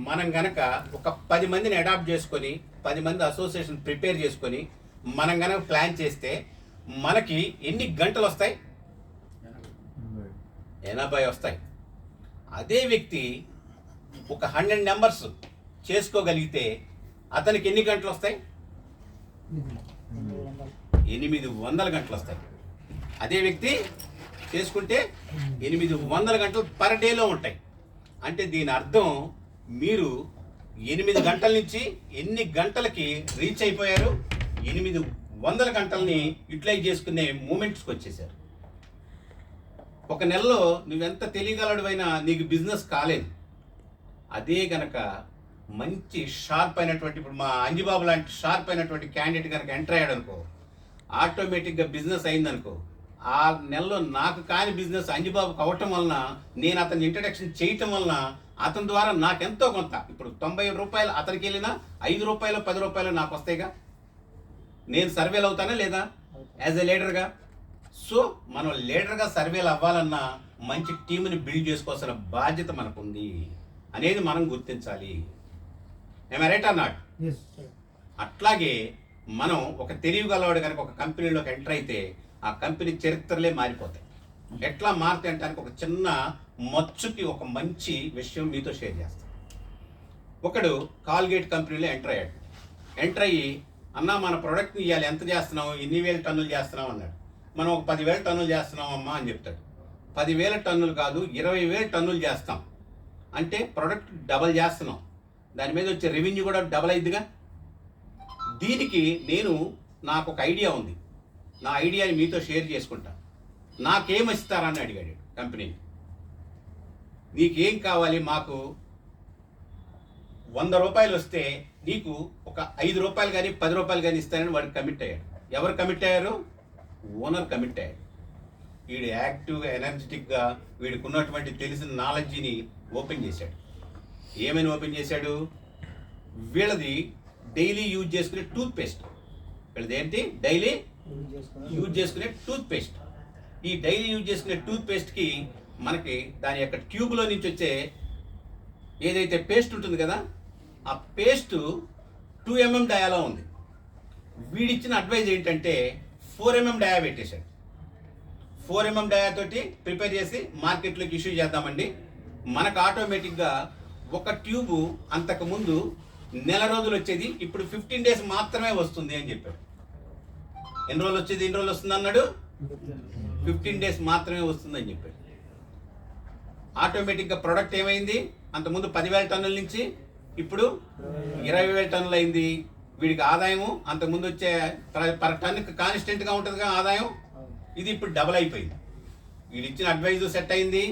మనం గనక ఒక 10 మందిని అడాప్ట్ చేసుకొని 10 మంది అసోసియేషన్ ప్రిపేర్ చేసుకొని మనం గనక ప్లాన్ చేస్తే మనకి ఎన్ని గంటలు వస్తాయి? 80 వస్తాయి. అదే వ్యక్తి ఒక 100 నెంబర్స్ చేసుకోగలిగితే అతనికి ఎన్ని గంటలు వస్తాయి? 800 గంటలు వస్తాయి. అదే వ్యక్తి చేసుకుంటే 800 గంటలు పర్ డేలో ఉంటాయి. అంటే దీని అర్థం మీరు 8 గంటల నుంచి ఎన్ని గంటలకి రీచ్ అయిపోయారు? 800 గంటల్ని యూటిలైజ్ చేసుకునే మూమెంట్స్కి వచ్చేసారు. ఒక నెలలో నువ్వెంత తెలియగలడువైనా నీకు బిజినెస్ కాలేదు. అదే గనక మంచి షార్ప్ అయినటువంటి, ఇప్పుడు మా అంజిబాబు లాంటి షార్ప్ అయినటువంటి క్యాండిడేట్ కనుక ఎంటర్ అయ్యాడు అనుకో, ఆటోమేటిక్గా బిజినెస్ అయిందనుకో, ఆ నెలలో నాకు కాని బిజినెస్ అంజిబాబుకి అవటం వలన, నేను అతని ఇంట్రడక్షన్ చేయటం వలన అతని ద్వారా నాకెంతో కొంత, ఇప్పుడు 90 రూపాయలు అతనికి వెళ్ళినా 5 రూపాయలు 10 రూపాయలు నాకు వస్తాయిగా. నేను సర్వేలు అవుతానా లేదా యాజ్ ఎ లీడర్గా? సో మనం లీడర్గా సర్వేలు అవ్వాలన్నా మంచి టీంని బిల్డ్ చేసుకోవాల్సిన బాధ్యత మనకుంది అనేది మనం గుర్తించాలి. ఏమై రైట్ ఆర్ నాట్? అట్లాగే మనం ఒక తెలివిగలవాడు కనుక ఒక కంపెనీలోకి ఎంటర్ అయితే ఆ కంపెనీ చరిత్రలే మారిపోతాయి. ఎట్లా మారుతాయి అంటే ఒక చిన్న మచ్చుకి ఒక మంచి విషయం మీతో షేర్ చేస్తాను. ఒకడు కాల్గేట్ కంపెనీలో ఎంటర్ అయ్యాడు. ఎంటర్ అయ్యి, అన్న మన ప్రోడక్ట్ని ఇవ్వాలి, ఎంత చేస్తున్నావు? ఇన్ని వేల టన్నులు చేస్తున్నావు అన్నాడు. మనం ఒక 10,000 టన్నులు చేస్తున్నాం అమ్మా అని చెప్తాడు. 10,000 టన్నులు కాదు 20,000 టన్నులు చేస్తాం అంటే ప్రోడక్ట్ డబల్ చేస్తున్నాం, దాని మీద వచ్చే రెవెన్యూ కూడా డబల్ అయిందిగా. దీనికి నాకు ఒక ఐడియా ఉంది, నా ఐడియాని మీతో షేర్ చేసుకుంటా. నాకేం ఇస్తారని అడిగాడు కంపెనీని. నీకేం కావాలి? మాకు 100 రూపాయలు వస్తే నీకు ఒక 5 రూపాయలు కానీ 10 రూపాయలు కానీ ఇస్తానని వాడికి కమిట్ అయ్యాడు. ఎవరు కమిట్ అయ్యారు? ఓనర్ కమిట్ అయ్యాడు. వీడు యాక్టివ్గా ఎనర్జెటిక్గా వీడికి ఉన్నటువంటి తెలిసిన నాలెడ్జిని ఓపెన్ చేశాడు. ఏమైనా ఓపెన్ చేశాడు? వీళ్ళది డైలీ యూజ్ చేసుకునే టూత్పేస్ట్. వీళ్ళది ఏంటి? డైలీ యూజ్ చేసుకునే టూత్పేస్ట్. ఈ డైలీ యూజ్ చేసుకునే టూత్పేస్ట్కి మనకి దాని యొక్క ట్యూబ్లో నుంచి వచ్చే ఏదైతే పేస్ట్ ఉంటుంది కదా, ఆ పేస్ట్ 2 mm డయాలో ఉంది. వీడిచ్చిన అడ్వైజ్ ఏంటంటే 4 mm డయా పెట్టేశాడు. 4 mm డయా తోటి ప్రిపేర్ చేసి మార్కెట్లోకి ఇష్యూ చేద్దామండి. మనకు ఆటోమేటిక్గా ఒక ట్యూబు అంతకుముందు నెల రోజులు వచ్చేది, ఇప్పుడు 15 days మాత్రమే వస్తుంది అని చెప్పాడు. ఎన్ని రోజులు వచ్చేది, ఎన్ని రోజులు వస్తుంది అన్నాడు? 15 days మాత్రమే వస్తుంది అని చెప్పాడు. ఆటోమేటిక్గా ప్రొడక్ట్ ఏమైంది? అంతకుముందు 10,000 టన్నుల నుంచి ఇప్పుడు 20,000 టన్నులు అయింది. వీడికి ఆదాయము అంతకుముందు వచ్చే పర్ టన్నుకి కాన్స్టెంట్గా ఉంటుందిగా ఆదాయం, ఇది ఇప్పుడు డబల్ అయిపోయింది. వీడు ఇచ్చిన అడ్వైజ్ సెట్ అయింది,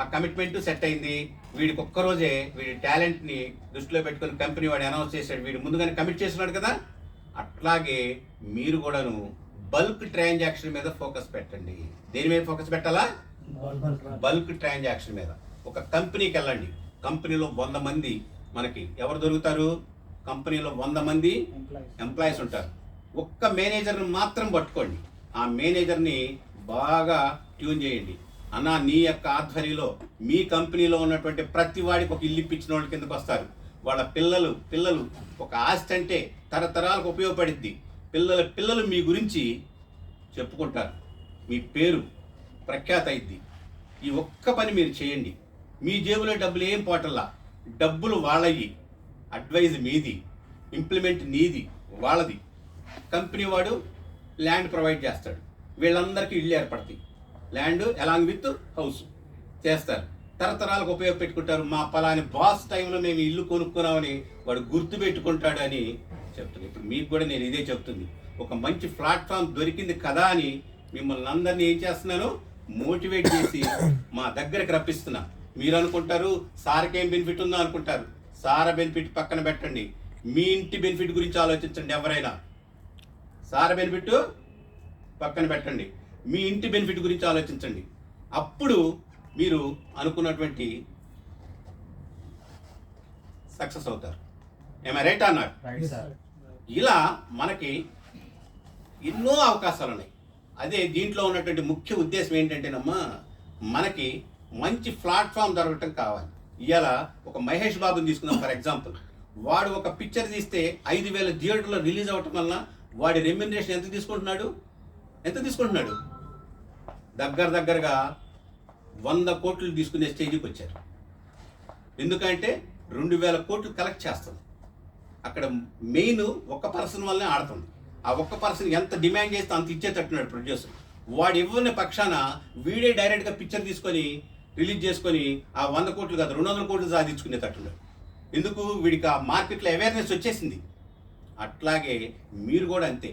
ఆ కమిట్మెంట్ సెట్ అయింది. వీడికి ఒక్కరోజే వీడి టాలెంట్ని దృష్టిలో పెట్టుకుని కంపెనీ వాడు అనౌన్స్ చేశాడు. వీడు ముందుగానే కమిట్ చేస్తున్నాడు కదా. అట్లాగే మీరు కూడాను బల్క్ ట్రాన్సాక్షన్ మీద ఫోకస్ పెట్టండి. దేని మీద ఫోకస్ పెట్టాలా? బల్క్ ట్రాన్సాక్షన్ మీద. ఒక కంపెనీకి వెళ్ళండి, కంపెనీలో 100 మంది మనకి ఎవరు దొరుకుతారు? కంపెనీలో 100 మంది ఎంప్లాయీస్ ఉంటారు. ఒక్క మేనేజర్ని మాత్రం పట్టుకోండి, ఆ మేనేజర్ని బాగా ట్యూన్ చేయండి. అన్న నీ యొక్క ఆధ్వర్యంలో మీ కంపెనీలో ఉన్నటువంటి ప్రతి వాడికి ఒక ఇల్లు ఇప్పించిన వాళ్ళ కిందకు వస్తారు. వాళ్ళ పిల్లలు ఒక ఆస్తి అంటే తరతరాలకు ఉపయోగపడిద్ది. పిల్లలు మీ గురించి చెప్పుకుంటారు, మీ పేరు ప్రఖ్యాత అయింది. ఈ ఒక్క పని మీరు చేయండి. మీ జేబులో డబ్బులు ఏం పోటల్లా, డబ్బులు వాళ్ళవి, అడ్వైజ్ మీది, ఇంప్లిమెంట్ నీది, వాళ్ళది. కంపెనీ వాడు ల్యాండ్ ప్రొవైడ్ చేస్తాడు, వీళ్ళందరికీ ఇళ్ళు ఏర్పడతాయి. ల్యాండ్ అలాంగ్ విత్ హౌస్ చేస్తారు, తరతరాలకు ఉపయోగపెట్టుకుంటారు. మా పలాని బాస్ టైంలో మేము ఇల్లు కొనుక్కున్నామని వాడు గుర్తు పెట్టుకుంటాడు అని చెప్తుంది. ఇప్పుడు మీకు కూడా నేను ఇదే చెప్తుంది, ఒక మంచి ప్లాట్ఫామ్ దొరికింది కదా అని మిమ్మల్ని అందరినీ ఏం చేస్తున్నాను, మోటివేట్ చేసి మా దగ్గరకు రప్పిస్తున్నా. మీరు అనుకుంటారు సార్కి ఏం బెనిఫిట్ ఉందో అనుకుంటారు. సార్ బెనిఫిట్ పక్కన పెట్టండి, మీ ఇంటి బెనిఫిట్ గురించి ఆలోచించండి. ఎవరైనా సార్ బెనిఫిట్ పక్కన పెట్టండి, మీ ఇంటి బెనిఫిట్ గురించి ఆలోచించండి. అప్పుడు మీరు అనుకున్నటువంటి సక్సెస్ అవుతారు. ఏమై రైట్ అన్నాడు? ఇలా మనకి ఎన్నో అవకాశాలు ఉన్నాయి. అదే దీంట్లో ఉన్నటువంటి ముఖ్య ఉద్దేశం ఏంటంటేనమ్మా, మనకి మంచి ప్లాట్ఫామ్ దొరకటం కావాలి. ఇవాళ ఒక మహేష్ బాబుని తీసుకుందాం ఫర్ ఎగ్జాంపుల్. వాడు ఒక పిక్చర్ తీస్తే 5,000 థియేటర్లో రిలీజ్ అవ్వటం వల్ల వాడి రెమ్యునరేషన్ ఎంత తీసుకుంటున్నాడు? దగ్గరగా 100 కోట్లు తీసుకునే స్టేజ్కి వచ్చారు. ఎందుకంటే 2,000 కోట్లు కలెక్ట్ చేస్తుంది. అక్కడ మెయిన్ ఒక్క పర్సన్ వల్లనే ఆడుతుంది. ఆ ఒక్క పర్సన్ ఎంత డిమాండ్ చేస్తే అంత ఇచ్చేటట్టున్నాడు ప్రొడ్యూసర్. వాడు ఇవ్వని పక్షాన వీడే డైరెక్ట్గా పిక్చర్ తీసుకొని రిలీజ్ చేసుకొని ఆ 100 కోట్లు కాదు 200 కోట్లు సాధించుకునేటట్టున్నాడు. ఎందుకు? వీడికి ఆ మార్కెట్లో అవేర్నెస్ వచ్చేసింది. అట్లాగే మీరు కూడా అంతే.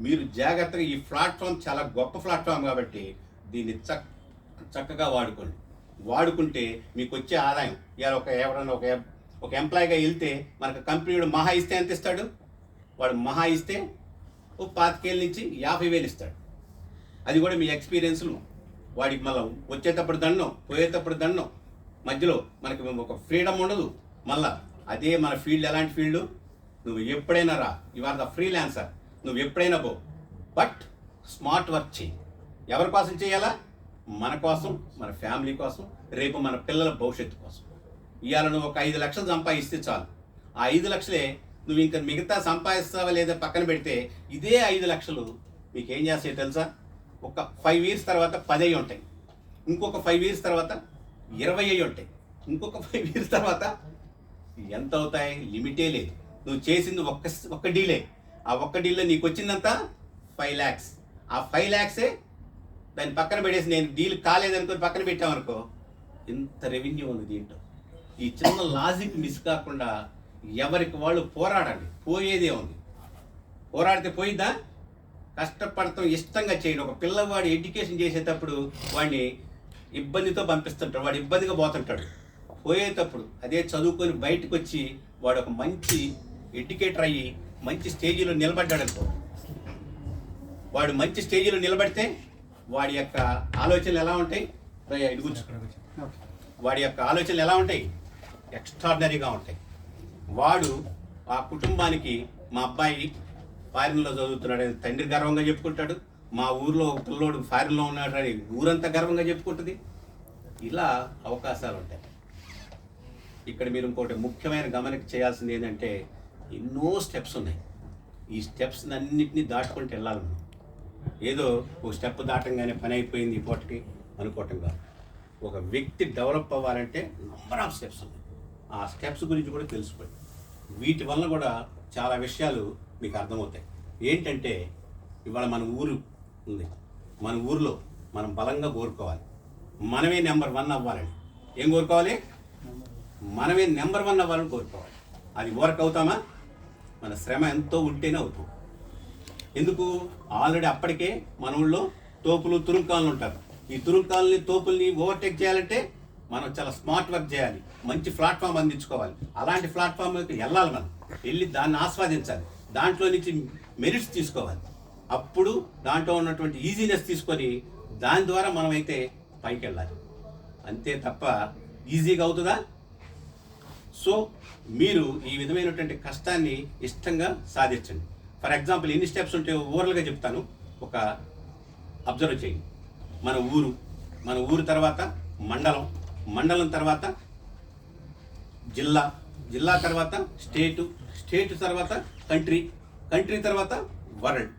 మీరు జాగ్రత్తగా ఈ ప్లాట్ఫామ్ చాలా గొప్ప ప్లాట్ఫామ్ కాబట్టి దీన్ని చక్కగా వాడుకుంటే మీకు వచ్చే ఆదాయం ఇవాళ ఎవరైనా ఒక ఎంప్లాయీగా వెళ్తే మనకు కంపెనీడు మహా ఇస్తే ఎంత ఇస్తాడు? వాడు మహా ఇస్తే 25,000 నుంచి 50,000 ఇస్తాడు. అది కూడా మీ ఎక్స్పీరియన్స్లు. వాడికి మళ్ళీ వచ్చేటప్పుడు దండం, పోయేటప్పుడు దండం, మధ్యలో మనకి ఒక ఫ్రీడమ్ ఉండదు. మళ్ళా అదే మన ఫీల్డ్ ఎలాంటి ఫీల్డ్? నువ్వు ఎప్పుడైనా రా, యు ఆర్ ద ఫ్రీలాన్సర్, నువ్వు ఎప్పుడైనా పో, బట్ స్మార్ట్ వర్క్ చేయి. ఎవరి కోసం చేయాలా? మన కోసం, మన ఫ్యామిలీ కోసం, రేపు మన పిల్లల భవిష్యత్తు కోసం. ఇవాళ నువ్వు ఒక 5 లక్షలు సంపాదిస్తే చాలు. ఆ 5 లక్షలే నువ్వు ఇంకా మిగతా సంపాదిస్తావా లేదా పక్కన పెడితే ఇదే 5 లక్షలు మీకు ఏం చేస్తాయి తెలుసా? ఒక 5 years తర్వాత 10 అయి ఉంటాయి, ఇంకొక 5 years తర్వాత 20 అయి ఉంటాయి, ఇంకొక 5 years తర్వాత ఎంత అవుతాయి? లిమిటే లేదు. నువ్వు చేసింది ఒక్క డీలే. ఆ ఒక్క డీల్లో నీకు వచ్చిందంతా 5 lakhs. ఆ 5 lakhs దాన్ని పక్కన పెట్టేసి నేను డీల్ కాలేదనుకొని పక్కన పెట్టామనుకో, ఇంత రెవెన్యూ ఉంది దీంట్లో. ఈ చిన్న లాజిక్ మిస్ కాకుండా ఎవరికి వాళ్ళు పోరాడండి. పోయేదే ఉంది. పోరాడితే పోయిద్దా? కష్టపడతాం, ఇష్టంగా చేయండి. ఒక పిల్లవాడు ఎడ్యుకేషన్ చేసేటప్పుడు వాడిని ఇబ్బందితో పంపిస్తుంటాడు, వాడు ఇబ్బందిగా పోతుంటాడు. పోయేటప్పుడు అదే చదువుకొని బయటకు వచ్చి వాడు ఒక మంచి ఎడ్యుకేటర్ అయ్యి మంచి స్టేజీలో నిలబడ్డాడు అనుకో, వాడు మంచి స్టేజీలో నిలబడితే వాడి యొక్క ఆలోచనలు ఎలా ఉంటాయి? వాడి యొక్క ఆలోచనలు ఎలా ఉంటాయి? ఎక్స్ట్రాడినరీగా ఉంటాయి. వాడు ఆ కుటుంబానికి మా అబ్బాయి ఫారిన్లో చదువుతున్నాడని తండ్రి గర్వంగా చెప్పుకుంటాడు. మా ఊర్లో ఒక పిల్లోడు ఫారిన్లో ఉన్నాడని ఊరంతా గర్వంగా చెప్పుకుంటుంది. ఇలా అవకాశాలు ఉంటాయి. ఇక్కడ మీరు ఇంకోటి ముఖ్యమైన గమనిక చేయాల్సింది ఏంటంటే ఎన్నో స్టెప్స్ ఉన్నాయి. ఈ స్టెప్స్ అన్నింటినీ దాటుకుంటూ వెళ్ళాలి మనం. ఏదో ఒక స్టెప్ దాటంగానే పని అయిపోయింది ఈ పూటకి అనుకోవటం కాదు. ఒక వ్యక్తి డెవలప్ అవ్వాలంటే నంబర్ ఆఫ్ స్టెప్స్ ఉన్నాయి. ఆ స్టెప్స్ గురించి కూడా తెలుసుకోండి. వీటి వల్ల కూడా చాలా విషయాలు మీకు అర్థమవుతాయి. ఏంటంటే ఇవాళ మన ఊరు ఉంది, మన ఊరిలో మనం బలంగా కోరుకోవాలి. మనమే నెంబర్ 1 అవ్వాలని. ఏం కోరుకోవాలి? మనమే నెంబర్ 1 అవ్వాలని కోరుకోవాలి. అది వర్క్ అవుతామా? మన శ్రమ ఎంతో ఉంటేనే అవుతాం. ఎందుకు? ఆల్రెడీ అప్పటికే మన ఊళ్ళో తోపులు తురుంకాలు ఉంటారు. ఈ తురుంకాలని తోపుల్ని ఓవర్టేక్ చేయాలంటే మనం చాలా స్మార్ట్ వర్క్ చేయాలి, మంచి ప్లాట్ఫామ్ అందించుకోవాలి. అలాంటి ప్లాట్ఫామ్కి వెళ్ళాలి, మనం వెళ్ళి దాన్ని ఆస్వాదించాలి, దాంట్లో నుంచి మెరిట్స్ తీసుకోవాలి. అప్పుడు దాంట్లో ఉన్నటువంటి ఈజీనెస్ తీసుకొని దాని ద్వారా మనమైతే పైకి వెళ్ళాలి. అంతే తప్ప ఈజీగా అవుతుందా? సో మీరు ఈ విధమైనటువంటి కష్టాన్ని ఇష్టంగా సాధించండి. ఫర్ ఎగ్జాంపుల్ ఎన్ని స్టెప్స్ ఉంటాయో ఓవరాల్గా చెప్తాను. ఒక అబ్జర్వ్ చేయండి. మన ఊరు తర్వాత మండలం తర్వాత జిల్లా తర్వాత స్టేట్ తర్వాత కంట్రీ తర్వాత వరల్డ్.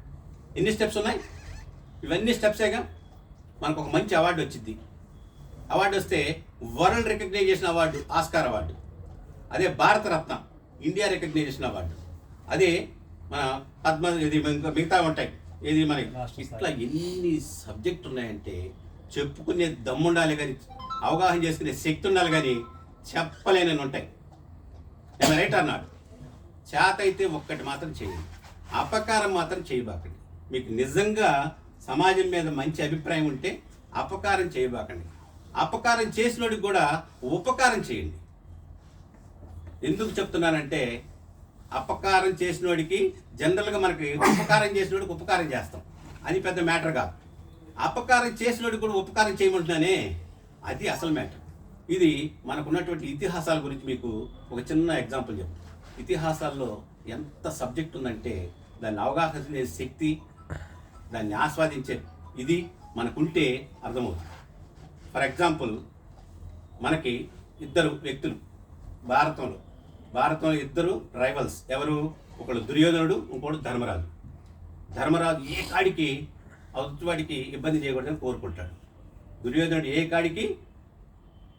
ఎన్ని స్టెప్స్ ఉన్నాయి? ఇవన్నీ స్టెప్సేగా. మనకు ఒక మంచి అవార్డు వచ్చింది. అవార్డు వస్తే world recognition award, Oscar award. అదే భారతరత్న, ఇండియా రికగ్నైజేషన్ అవార్డు. అదే మన పద్మ, ఇది మిగతా ఉంటాయి. ఏది మన ఇట్లా ఎన్ని సబ్జెక్ట్ ఉన్నాయంటే చెప్పుకునే దమ్ముండాలి కానీ, అవగాహన చేసుకునే శక్తి ఉండాలి కానీ చెప్పలేనని ఉంటాయి. నేను రైట్ అన్నాడు. చేత అయితే ఒక్కటి మాత్రం చేయండి, అపకారం మాత్రం చేయబాకండి. మీకు నిజంగా సమాజం మీద మంచి అభిప్రాయం ఉంటే అపకారం చేయబాకండి. అపకారం చేసినోడికి కూడా ఉపకారం చేయండి. ఎందుకు చెప్తున్నానంటే అపకారం చేసినోడికి జనరల్గా మనకి ఉపకారం చేసినోడికి ఉపకారం చేస్తాం, అది పెద్ద మ్యాటర్ కాదు. అపకారం చేసినోడికి కూడా ఉపకారం చేయమంటున్నానే, అది అసలు మ్యాటర్. ఇది మనకున్నటువంటి ఇతిహాసాల గురించి మీకు ఒక చిన్న ఎగ్జాంపుల్ చెప్తాను. ఇతిహాసాల్లో ఎంత సబ్జెక్ట్ ఉందంటే దాన్ని అవగాహన చేసే శక్తి, దాన్ని ఆస్వాదించే ఇది మనకుంటే అర్థమవుతుంది. ఫర్ ఎగ్జాంపుల్ మనకి ఇద్దరు వ్యక్తులు భారతంలో ఇద్దరు రైవల్స్. ఎవరు? ఒకడు దుర్యోధనుడు, ఇంకోడు ధర్మరాజు. ధర్మరాజు ఏ కాడికి అవతలవాడికి ఇబ్బంది చేయకూడదని కోరుకుంటాడు. దుర్యోధనుడు ఏ కాడికి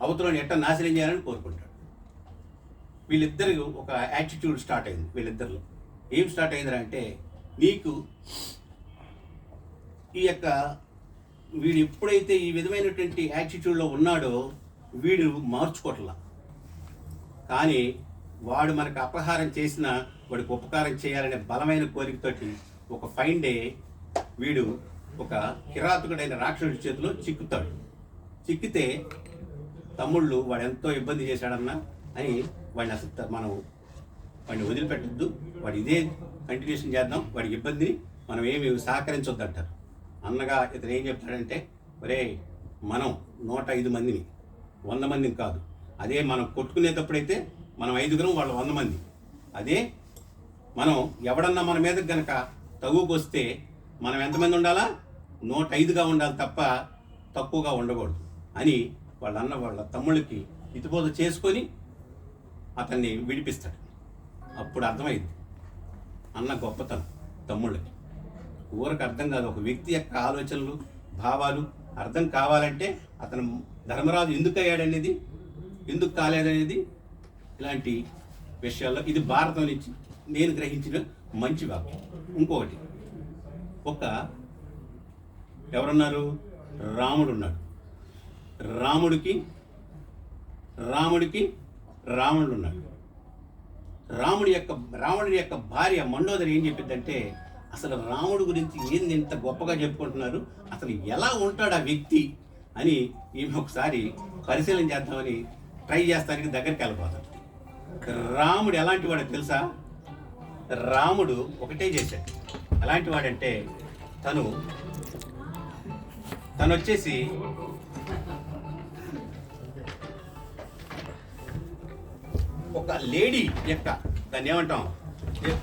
అవతలని ఎట్ట నాశనం చేయాలని కోరుకుంటాడు. వీళ్ళిద్దరు ఒక యాటిట్యూడ్ స్టార్ట్ అయింది వీళ్ళిద్దరిలో. ఏం స్టార్ట్ అయిందిరా అంటే, నీకు ఈ యొక్క వీడు ఎప్పుడైతే ఈ విధమైనటువంటి యాటిట్యూడ్లో ఉన్నాడో వీడు మార్చుకోవట్లా. కానీ వాడు మనకు అపహారం చేసినా వాడికి ఉపకారం చేయాలనే బలమైన కోరికతోటి ఒక ఫైన్ డే వీడు ఒక కిరాతకుడైన రాక్షసుడి చేతిలో చిక్కుతాడు. చిక్కితే తమ్ముళ్ళు వాడు ఎంతో ఇబ్బంది చేశాడన్నా అని వాడిని అసలు వాడిని వదిలిపెట్టద్దు, వాడు ఇదే కంటిన్యూషన్ చేద్దాం, వాడికి ఇబ్బందిని మనం ఏమి సహకరించొద్దు అంటారు. అన్నగా ఇతను ఏం చెప్తాడంటే, ఒరే మనం 105 మందిని 100 మందిని కాదు, అదే మనం కొట్టుకునేటప్పుడైతే మనం 5గురం వాళ్ళు 100 మంది. అదే మనం ఎవడన్నా మన మీదకి గనక తగువకొస్తే మనం ఎంతమంది ఉండాలా? 105గా ఉండాలి తప్ప తక్కువగా ఉండకూడదు అని వాళ్ళ తమ్ముళ్ళకి హితబోధ చేసుకొని అతన్ని విడిపిస్తాడు. అప్పుడు అర్థమైంది అన్న గొప్పతనం తమ్ముళ్ళకి. ఊరికి అర్థం కాదు, ఒక వ్యక్తి యొక్క ఆలోచనలు భావాలు అర్థం కావాలంటే అతను ధర్మరాజు ఎందుకు అయ్యాడనేది, ఎందుకు కాలేదనేది, ఇలాంటి విషయాల్లో ఇది భారతం నుంచి నేను గ్రహించిన మంచి వాక్యం. ఇంకొకటి, ఎవరున్నారు? రాముడు ఉన్నాడు. రాముడికి రావణుడు ఉన్నాడు. రాముడి యొక్క భార్య మండోదరి ఏం చెప్పిందంటే, అసలు రాముడి గురించి ఏంది ఇంత గొప్పగా చెప్పుకుంటున్నారు, అసలు ఎలా ఉంటాడు ఆ వ్యక్తి అని ఈమె ఒకసారి పరిశీలన చేద్దామని ట్రై చేస్తానికి దగ్గరికి వెళ్ళిపోతాడు. రాముడు ఎలాంటి వాడో తెలుసా? రాముడు ఒకటే చేశాడు. ఎలాంటి వాడంటే, తను వచ్చేసి ఒక లేడీ యొక్క, దాన్ని ఏమంటాం,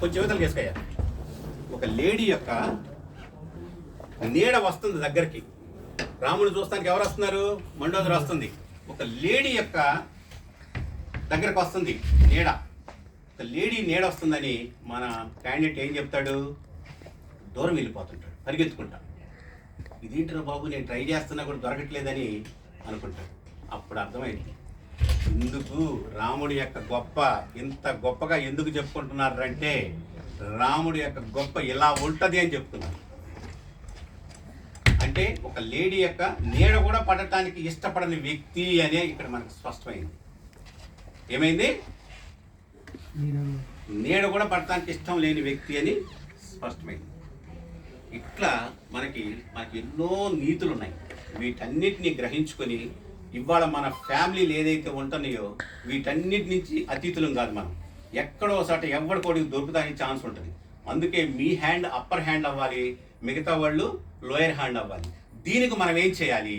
కొంచెం యువతలు కేసుకయ్యా, ఒక లేడీ యొక్క నీడ వస్తుంది దగ్గరికి. రాముడు చూస్తానికి ఎవరు వస్తున్నారు? మండోదరి వస్తుంది. ఒక లేడీ యొక్క దగ్గరకు వస్తుంది నీడ. ఒక లేడీ నీడ వస్తుందని మన క్యాండిడేట్ ఏం చెప్తాడు? దూరం వెళ్ళిపోతుంటాడు పరిగెత్తుకుంటా. ఇదేంటిరా బాబు, నేను ట్రై చేస్తున్నా కూడా దొరకట్లేదని అనుకుంటాడు. అప్పుడు అర్థమైంది ఎందుకు రాముడి యొక్క గొప్ప ఇంత గొప్పగా ఎందుకు చెప్పుకుంటున్నారంటే, రాముడి యొక్క గొప్ప ఇలా ఉంటుంది అని చెప్తున్నారు. అంటే ఒక లేడీ యొక్క నీడ కూడా పడటానికి ఇష్టపడని వ్యక్తి అనే ఇక్కడ మనకు స్పష్టమైంది. ఏమైంది? నీడ కూడా పడటానికి ఇష్టం లేని వ్యక్తి అని స్పష్టమైంది. ఇట్లా మనకి ఎన్నో నీతులు ఉన్నాయి. వీటన్నిటిని గ్రహించుకొని ఇవాళ మన ఫ్యామిలీలు ఏదైతే ఉంటున్నాయో వీటన్నిటి నుంచి అతీతులం కాదు మనం. ఎక్కడో ఒకసాట ఎవరికోడికి దొరుకుతానికి ఛాన్స్ ఉంటుంది. అందుకే మీ హ్యాండ్ అప్పర్ హ్యాండ్ అవ్వాలి, మిగతా వాళ్ళు లోయర్ హ్యాండ్ అవ్వాలి. దీనికి మనం ఏం చేయాలి?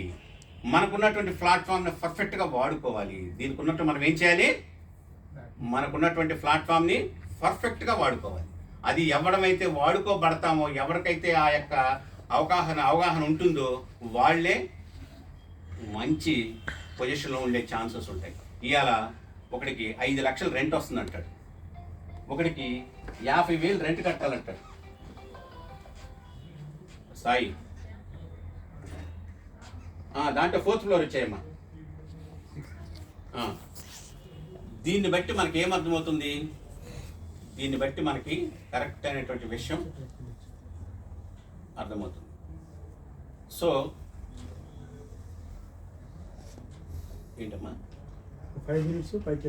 మనకున్నటువంటి ప్లాట్ఫామ్ని పర్ఫెక్ట్గా వాడుకోవాలి. దీనికి ఉన్నట్టు మనం ఏం చేయాలి? మనకున్నటువంటి ప్లాట్ఫామ్ని పర్ఫెక్ట్గా వాడుకోవాలి. అది ఎవడమైతే వాడుకోబడతామో, ఎవరికైతే ఆ యొక్క అవగాహన ఉంటుందో వాళ్ళే మంచి పొజిషన్లో ఉండే ఛాన్సెస్ ఉంటాయి. ఇవాళ ఒకడికి 5 లక్షలు రెంట్ వస్తుంది అంటాడు, ఒకడికి 50,000 రెంట్ కట్టాలంటాడు. సాయి దాంట్లో 4th ఫ్లోర్ వచ్చాయమ్మా. దీన్ని బట్టి మనకి ఏమర్థమవుతుంది? దీన్ని బట్టి మనకి కరెక్ట్ అనేటువంటి విషయం అర్థమవుతుంది. సో ఏంటమ్మా 5 minutes